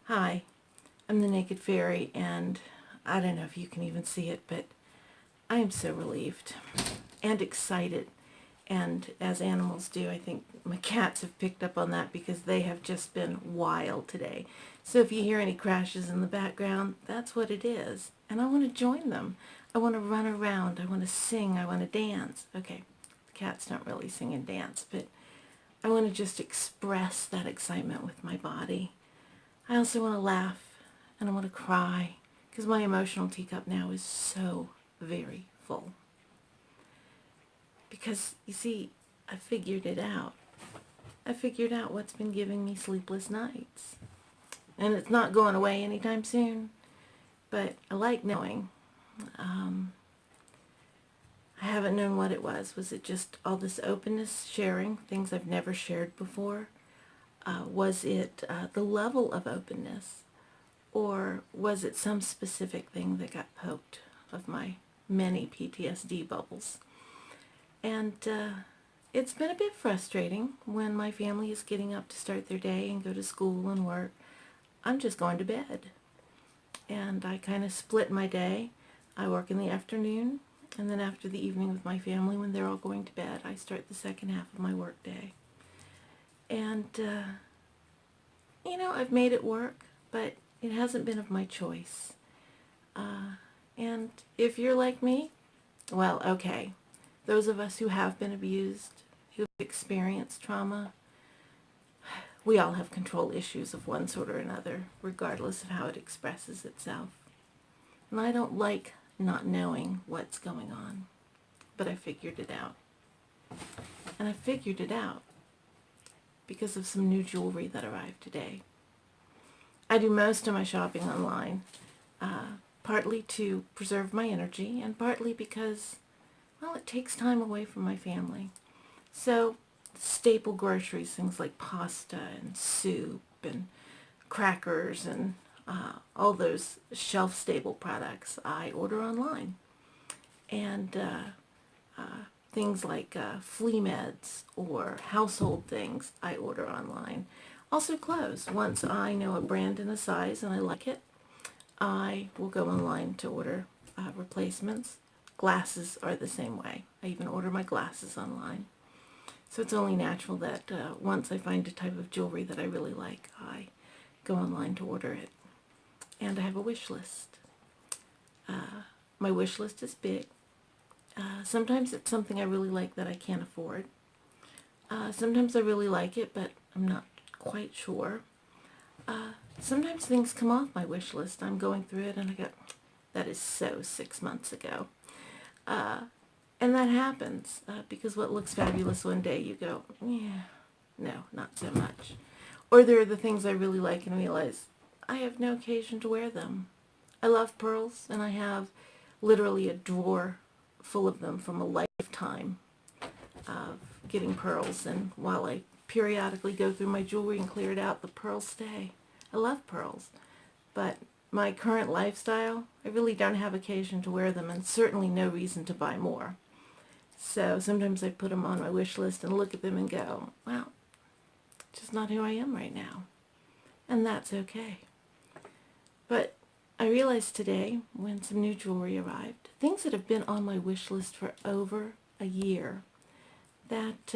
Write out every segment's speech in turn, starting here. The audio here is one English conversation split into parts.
Hi, I'm the Naked Fairy, and I don't know if you can even see it, but I am so relieved and excited. And as animals do, I think my cats have picked up on that because they have just been wild today. So if you hear any crashes in the background, that's what it is. And I want to join them. I want to run around. I want to sing. I want to dance. Okay, the cats don't really sing and dance, but I want to just express that excitement with my body. I also want to laugh and I want to cry because my emotional teacup now is so very full. Because, you see, I figured it out. I figured out what's been giving me sleepless nights. And it's not going away anytime soon, but I like knowing. I haven't known what it was. Was it just all this openness, sharing, things I've never shared before? Was it the level of openness? Or was it some specific thing that got poked of my many PTSD bubbles? And it's been a bit frustrating when my family is getting up to start their day and go to school and work. I'm just going to bed. And I kind of split my day. I work in the afternoon, and then after the evening with my family, when they're all going to bed, I start the second half of my work day. And, I've made it work, but it hasn't been of my choice. And if you're like me, well, okay. Those of us who have been abused, who've experienced trauma, we all have control issues of one sort or another, regardless of how it expresses itself. And I don't like not knowing what's going on, but I figured it out. And I figured it out because of some new jewelry that arrived today. I do most of my shopping online, partly to preserve my energy and partly because, well, it takes time away from my family. So staple groceries, things like pasta and soup and crackers and all those shelf-stable products, I order online. And things like flea meds or household things, I order online. Also clothes. Once I know a brand and a size and I like it, I will go online to order replacements. Glasses are the same way. I even order my glasses online. So it's only natural that once I find a type of jewelry that I really like, I go online to order it. And I have a wish list. My wish list is big. Sometimes it's something I really like that I can't afford. Sometimes I really like it, but I'm not quite sure. Sometimes things come off my wish list. I'm going through it and I go, that is so 6 months ago. And that happens because what looks fabulous one day you go, yeah, no, not so much. Or there are the things I really like and realize I have no occasion to wear them. I love pearls and I have literally a drawer full of them from a lifetime of getting pearls. And while I periodically go through my jewelry and clear it out, the pearls stay. I love pearls. But my current lifestyle, I really don't have occasion to wear them and certainly no reason to buy more. So sometimes I put them on my wish list and look at them and go, well, just not who I am right now. And that's okay. But I realized today, when some new jewelry arrived, things that have been on my wish list for over a year, that,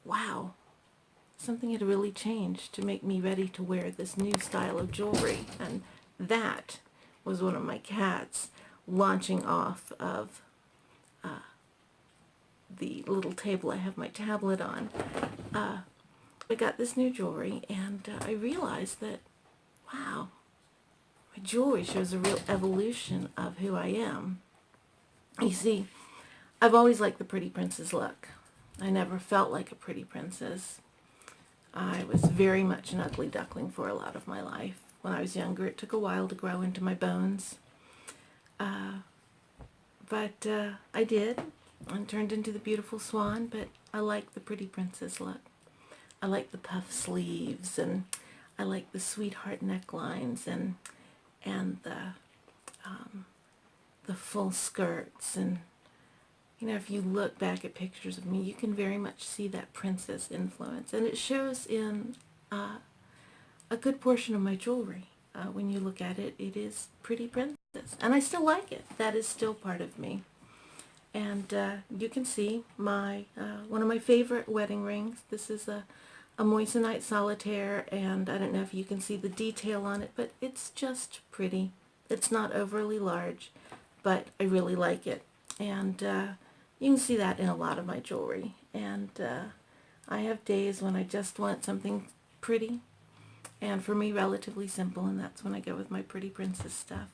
wow, something had really changed to make me ready to wear this new style of jewelry. And that was one of my cats launching off of the little table I have my tablet on. I got this new jewelry and I realized that, wow, my jewelry shows a real evolution of who I am. You see, I've always liked the pretty princess look. I never felt like a pretty princess. I was very much an ugly duckling for a lot of my life. When I was younger, it took a while to grow into my bones. But I did, and turned into the beautiful swan, but I like the pretty princess look. I like the puff sleeves, and I like the sweetheart necklines, and the full skirts. And if you look back at pictures of me, you can very much see that princess influence, and it shows in a good portion of my jewelry. When you look at it, it is pretty princess. And I still like it. That is still part of me. And you can see my one of my favorite wedding rings. This is a moissanite solitaire, and I don't know if you can see the detail on it, but it's just pretty. It's not overly large, but I really like it. And you can see that in a lot of my jewelry. And I have days when I just want something pretty, and for me relatively simple, and that's when I go with my pretty princess stuff.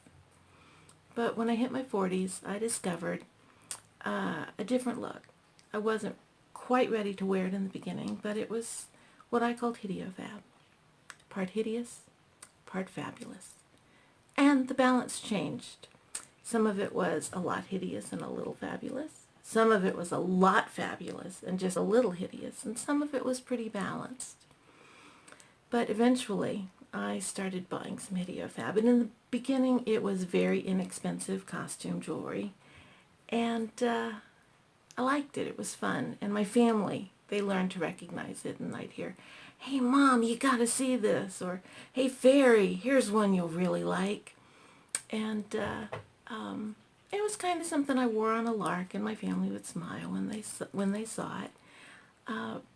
But when I hit my 40s, I discovered a different look. I wasn't quite ready to wear it in the beginning, but it was what I called hideofab. Part hideous, part fabulous. And the balance changed. Some of it was a lot hideous and a little fabulous. Some of it was a lot fabulous and just a little hideous. And some of it was pretty balanced. But eventually, I started buying some hideofab. And in the beginning, it was very inexpensive costume jewelry. And I liked it. It was fun. And my family, they learned to recognize it. And I'd hear, "Hey, Mom, you got to see this." Or, "Hey, Fairy, here's one you'll really like." And it was kind of something I wore on a lark, and my family would smile when they saw it.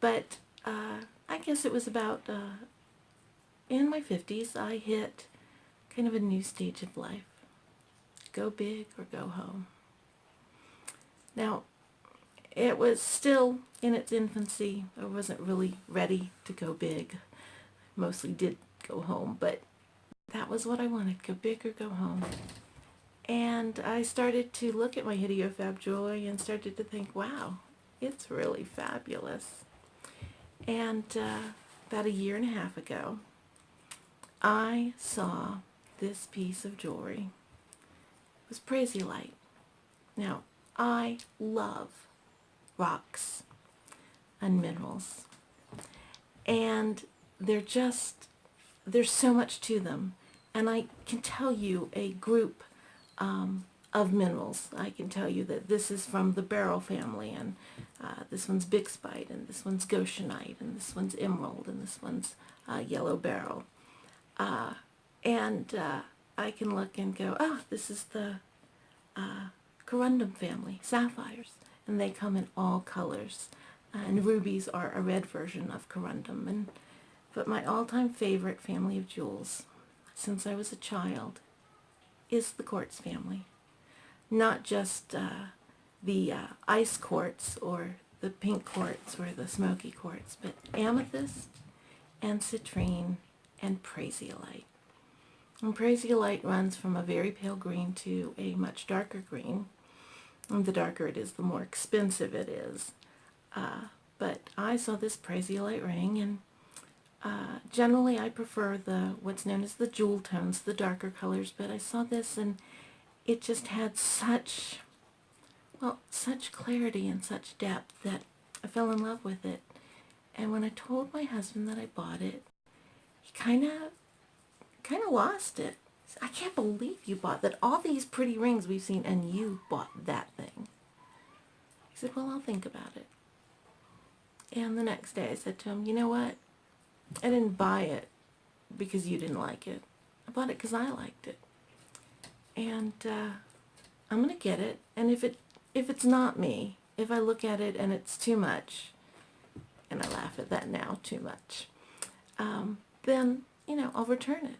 But I guess it was about in my 50s, I hit kind of a new stage of life. Go big or go home. Now, it was still in its infancy. I wasn't really ready to go big. Mostly did go home, but that was what I wanted, go big or go home. And I started to look at my hideofab jewelry and started to think, wow, it's really fabulous. And about a year and a half ago, I saw this piece of jewelry. It was Prasiolite. Now, I love rocks and minerals. And there's so much to them. And I can tell you a group of minerals. I can tell you that this is from the beryl family, and this one's bixbyite, and this one's goshenite, and this one's emerald, and this one's yellow beryl. And I can look and go, oh, this is the corundum family, sapphires, and they come in all colors. And rubies are a red version of corundum. But my all-time favorite family of jewels, since I was a child, is the quartz family. Not just the ice quartz or the pink quartz or the smoky quartz, but amethyst and citrine and prasiolite. And prasiolite runs from a very pale green to a much darker green. And the darker it is, the more expensive it is. But I saw this prasiolite ring, and generally I prefer what's known as the jewel tones, the darker colors, but I saw this and it just had such clarity and such depth that I fell in love with it. And when I told my husband that I bought it, he kind of lost it. He said, "I can't believe you bought that. All these pretty rings we've seen, and you bought that thing." He said, "Well, I'll think about it." And the next day I said to him, "You know what? I didn't buy it because you didn't like it. I bought it because I liked it. And I'm going to get it. And if it's not me, if I look at it and it's too much," and I laugh at that now, too much, then, I'll return it.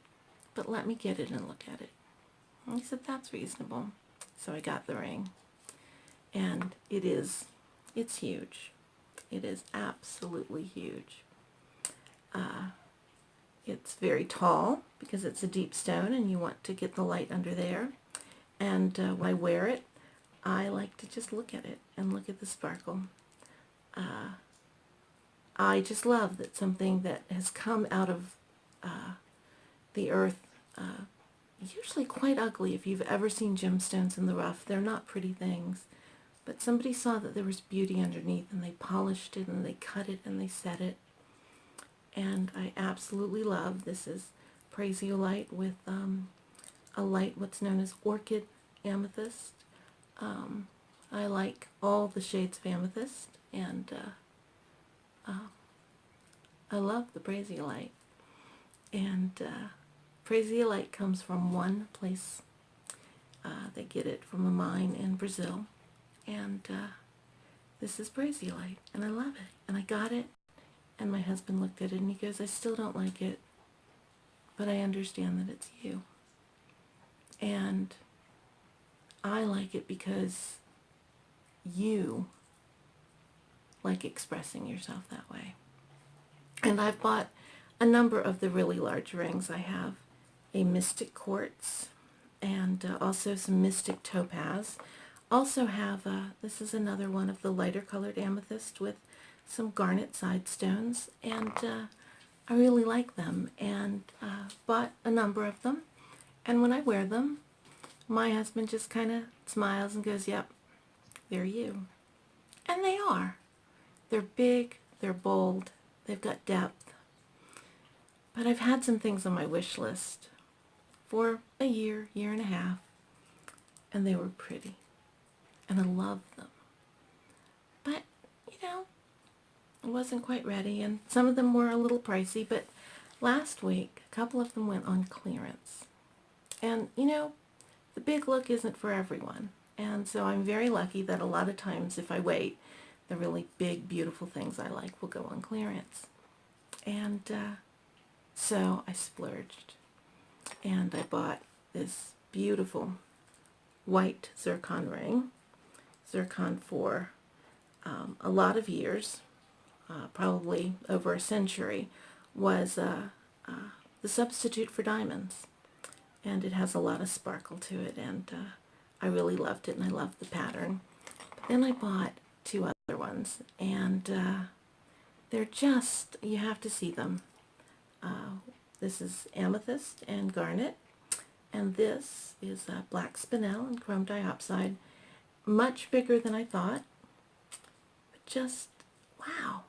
But let me get it and look at it." And he said, "That's reasonable." So I got the ring. And it's huge. It is absolutely huge. It's very tall because it's a deep stone and you want to get the light under there. And when I wear it, I like to just look at it and look at the sparkle. I just love that something that has come out of the earth, usually quite ugly. If you've ever seen gemstones in the rough, they're not pretty things. But somebody saw that there was beauty underneath, and they polished it, and they cut it, and they set it. And I absolutely love, this is prasiolite with a light, what's known as orchid amethyst. I like all the shades of amethyst, and I love the prasiolite. And Praisiolite comes from one place. They get it from a mine in Brazil. And this is Praisiolite, and I love it. And I got it, and my husband looked at it, and he goes, I still don't like it, but I understand that it's you. And I like it because you like expressing yourself that way. And I've bought a number of the really large rings. I have a Mystic Quartz and also some Mystic Topaz. Also have, this is another one of the lighter colored amethyst with some garnet side stones, and I really like them, and bought a number of them. And when I wear them, my husband just kind of smiles and goes, yep, they're you. And they are. They're big, they're bold, they've got depth. But I've had some things on my wish list for a year, year and a half, and they were pretty. And I love them. But, you know, I wasn't quite ready, and some of them were a little pricey, but last week, a couple of them went on clearance. And, you know, the big look isn't for everyone. And so I'm very lucky that a lot of times if I wait, the really big, beautiful things I like will go on clearance. And so I splurged. And I bought this beautiful white zircon ring. Zircon for a lot of years, probably over a century, was the substitute for diamonds. And it has a lot of sparkle to it, and I really loved it, and I loved the pattern. But then I bought two other ones, and they're just, you have to see them. This is amethyst and garnet, and this is black spinel and chrome diopside. Much bigger than I thought, but just, wow.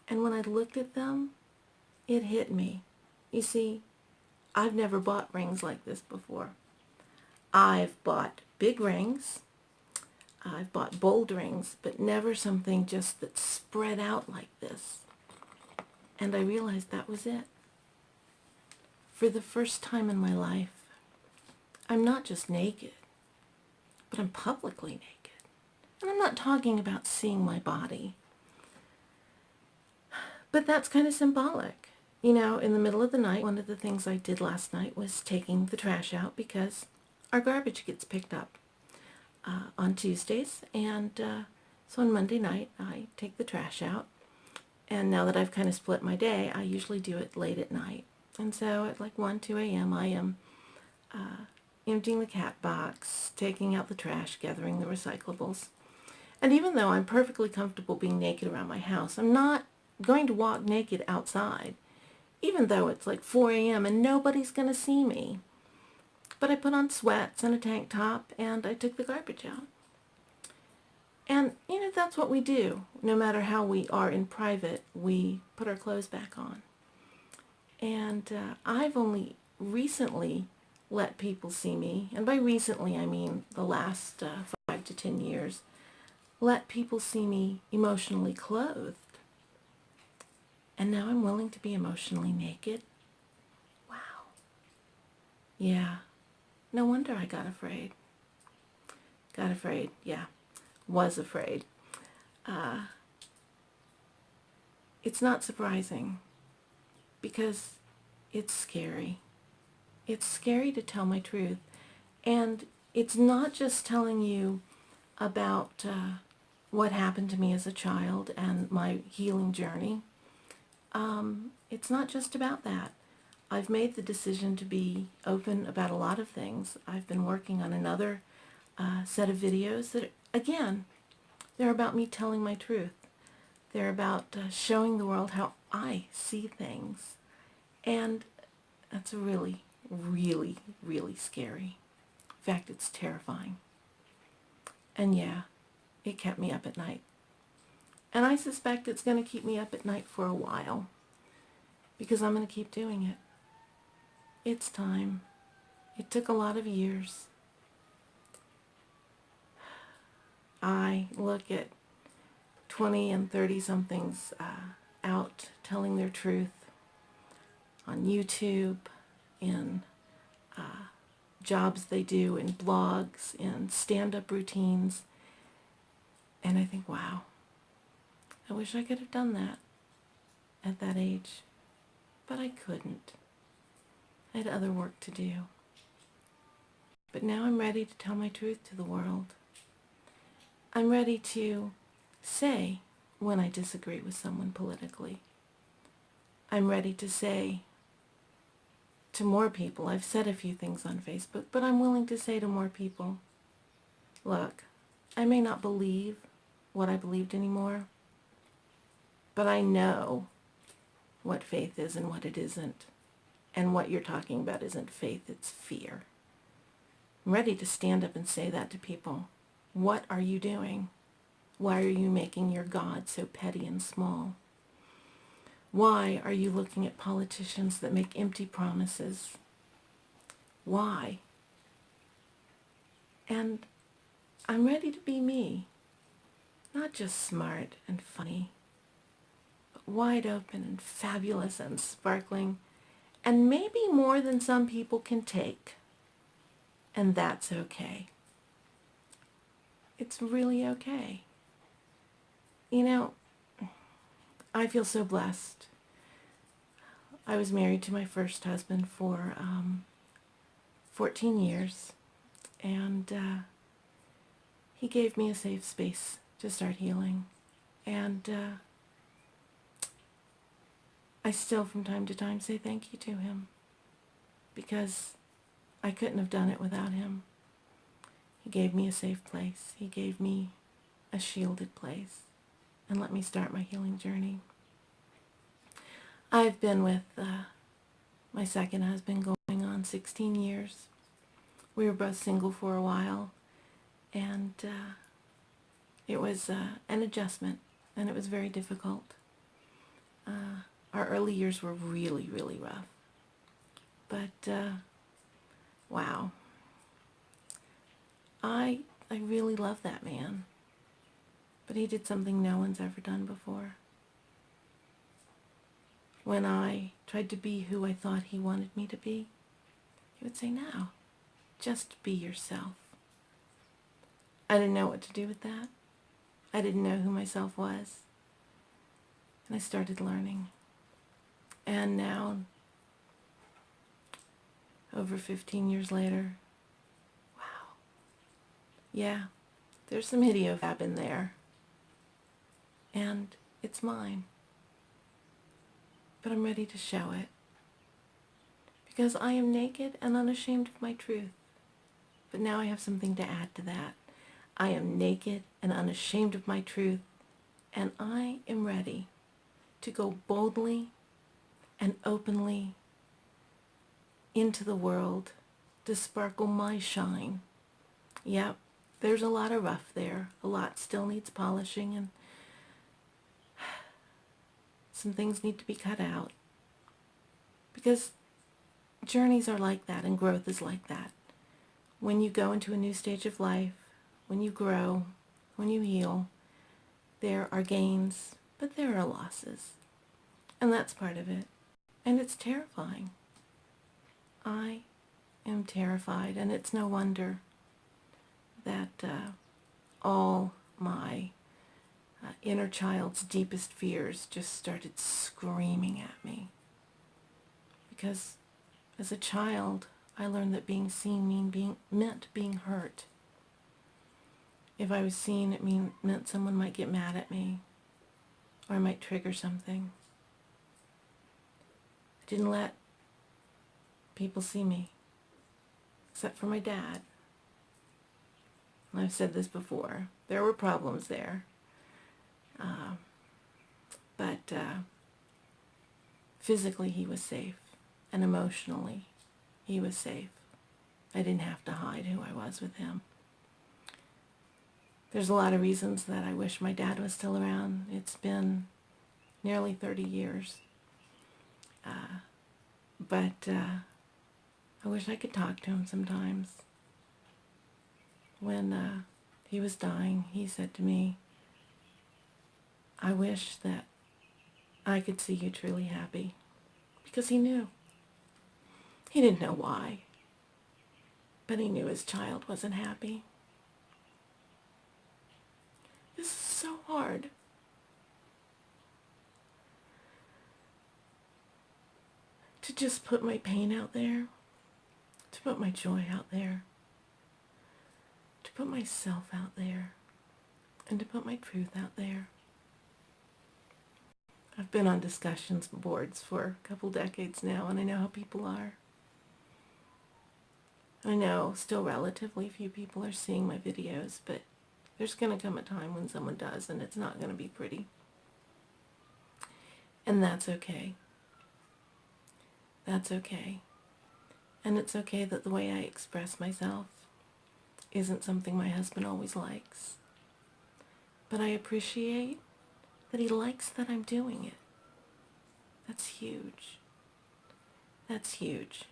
And when I looked at them, it hit me. You see, I've never bought rings like this before. I've bought big rings, I've bought bold rings, but never something just that's spread out like this. And I realized that was it. For the first time in my life, I'm not just naked, but I'm publicly naked. And I'm not talking about seeing my body. But that's kind of symbolic. You know, in the middle of the night, one of the things I did last night was taking the trash out because our garbage gets picked up on Tuesdays. And so on Monday night, I take the trash out. And now that I've kind of split my day, I usually do it late at night. And so at like 1, 2 a.m., I am emptying the cat box, taking out the trash, gathering the recyclables. And even though I'm perfectly comfortable being naked around my house, I'm not going to walk naked outside, even though it's like 4 a.m. and nobody's going to see me. But I put on sweats and a tank top, and I took the garbage out. And, you know, that's what we do. No matter how we are in private, we put our clothes back on. And I've only recently let people see me, and by recently I mean the last 5 to 10 years, let people see me emotionally clothed. And now I'm willing to be emotionally naked. Wow. Yeah. No wonder I got afraid. Got afraid, yeah. Was afraid. It's not surprising because it's scary. It's scary to tell my truth. And it's not just telling you about what happened to me as a child and my healing journey. It's not just about that. I've made the decision to be open about a lot of things. I've been working on another set of videos that, again, they're about me telling my truth. They're about showing the world how I see things. And that's really, really, really scary. In fact, it's terrifying. And yeah, it kept me up at night. And I suspect it's going to keep me up at night for a while, because I'm going to keep doing it. It's time. It took a lot of years. I look at 20 and 30 somethings out telling their truth. on YouTube, in jobs they do, in blogs, in stand-up routines. And I think, wow, I wish I could have done that at that age. But I couldn't. I had other work to do. But now I'm ready to tell my truth to the world. I'm ready to say when I disagree with someone politically. I'm ready to say to more people, I've said a few things on Facebook, but I'm willing to say to more people, look, I may not believe what I believed anymore, but I know what faith is and what it isn't. And what you're talking about isn't faith, it's fear. I'm ready to stand up and say that to people. What are you doing? Why are you making your God so petty and small? Why are you looking at politicians that make empty promises? Why? And I'm ready to be me. Not just smart and funny, but wide open and fabulous and sparkling, and maybe more than some people can take. And that's okay. It's really okay. You know, I feel so blessed. I was married to my first husband for 14 years, and he gave me a safe space to start healing. And I still from time to time say thank you to him, because I couldn't have done it without him. He gave me a safe place. He gave me a shielded place and let me start my healing journey. I've been with my second husband going on 16 years. We were both single for a while, and it was an adjustment, and it was very difficult. Our early years were really, really rough. But, wow. I really love that man. But he did something no one's ever done before. When I tried to be who I thought he wanted me to be, he would say, no, just be yourself. I didn't know what to do with that. I didn't know who myself was. And I started learning. And now, over 15 years later, wow. Yeah, there's some idiofab in there. And it's mine. But I'm ready to show it. Because I am naked and unashamed of my truth. But now I have something to add to that. I am naked and unashamed of my truth, and I am ready to go boldly and openly into the world to sparkle my shine. Yep, there's a lot of rough there. A lot still needs polishing, and some things need to be cut out. Because journeys are like that, and growth is like that. When you go into a new stage of life, when you grow, when you heal, there are gains, but there are losses. And that's part of it. And it's terrifying. I am terrified, and it's no wonder that all my inner child's deepest fears just started screaming at me. Because as a child, I learned that being seen meant being hurt. If I was seen, it meant someone might get mad at me, or I might trigger something. I didn't let people see me, except for my dad. And I've said this before. There were problems there. But physically he was safe, and emotionally he was safe. I didn't have to hide who I was with him. There's a lot of reasons that I wish my dad was still around. It's been nearly 30 years. But I wish I could talk to him sometimes. When he was dying, he said to me, I wish that I could see you truly happy. Because he knew. He didn't know why, but he knew his child wasn't happy. This is so hard. To just put my pain out there, to put my joy out there, to put myself out there, and to put my truth out there. I've been on discussions boards for a couple decades now, and I know how people are. I know still relatively few people are seeing my videos, but there's going to come a time when someone does, and it's not going to be pretty. And that's okay. That's okay. And it's okay that the way I express myself isn't something my husband always likes. But I appreciate that he likes that I'm doing it. That's huge. That's huge.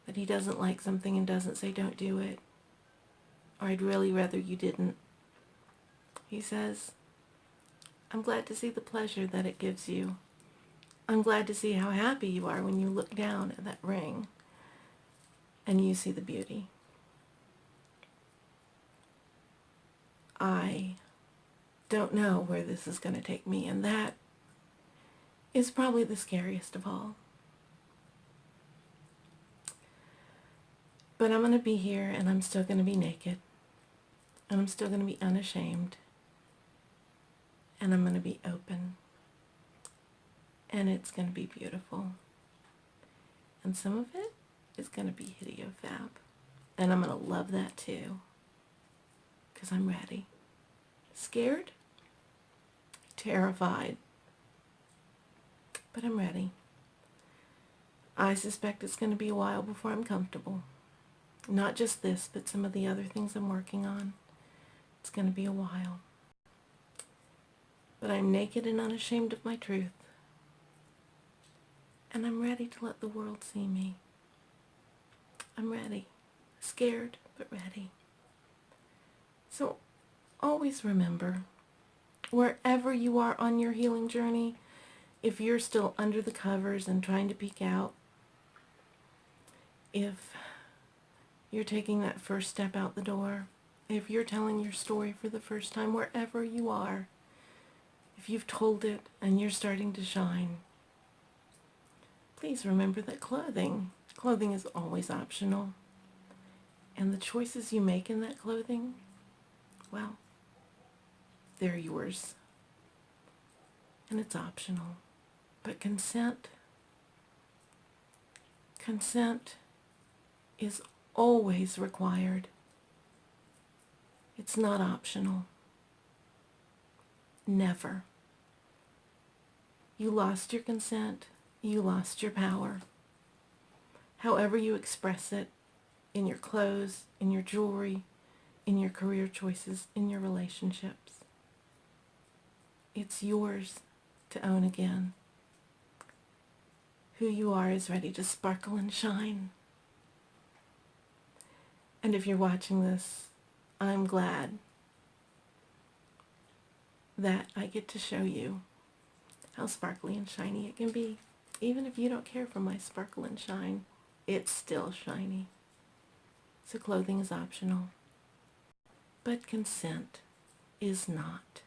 That he doesn't like something and doesn't say don't do it. Or I'd really rather you didn't. He says, I'm glad to see the pleasure that it gives you. I'm glad to see how happy you are when you look down at that ring and you see the beauty. I don't know where this is going to take me, and that is probably the scariest of all. But I'm going to be here, and I'm still going to be naked, and I'm still going to be unashamed, and I'm going to be open, and it's going to be beautiful. And some of it is going to be hideofab, and I'm going to love that too, because I'm ready. Scared? Terrified. But I'm ready. I suspect it's going to be a while before I'm comfortable. Not just this, but some of the other things I'm working on. It's going to be a while. But I'm naked and unashamed of my truth. And I'm ready to let the world see me. I'm ready. Scared, but ready. So always remember, wherever you are on your healing journey, if you're still under the covers and trying to peek out, if you're taking that first step out the door, if you're telling your story for the first time, wherever you are, if you've told it and you're starting to shine, please remember that clothing is always optional. And the choices you make in that clothing, well, they're yours. And it's optional. But consent is always required. It's not optional. Never. You lost your consent, you lost your power. However you express it, in your clothes, in your jewelry, in your career choices, in your relationships. It's yours to own again. Who you are is ready to sparkle and shine. And if you're watching this, I'm glad that I get to show you how sparkly and shiny it can be. Even if you don't care for my sparkle and shine, it's still shiny. So clothing is optional. But consent is not.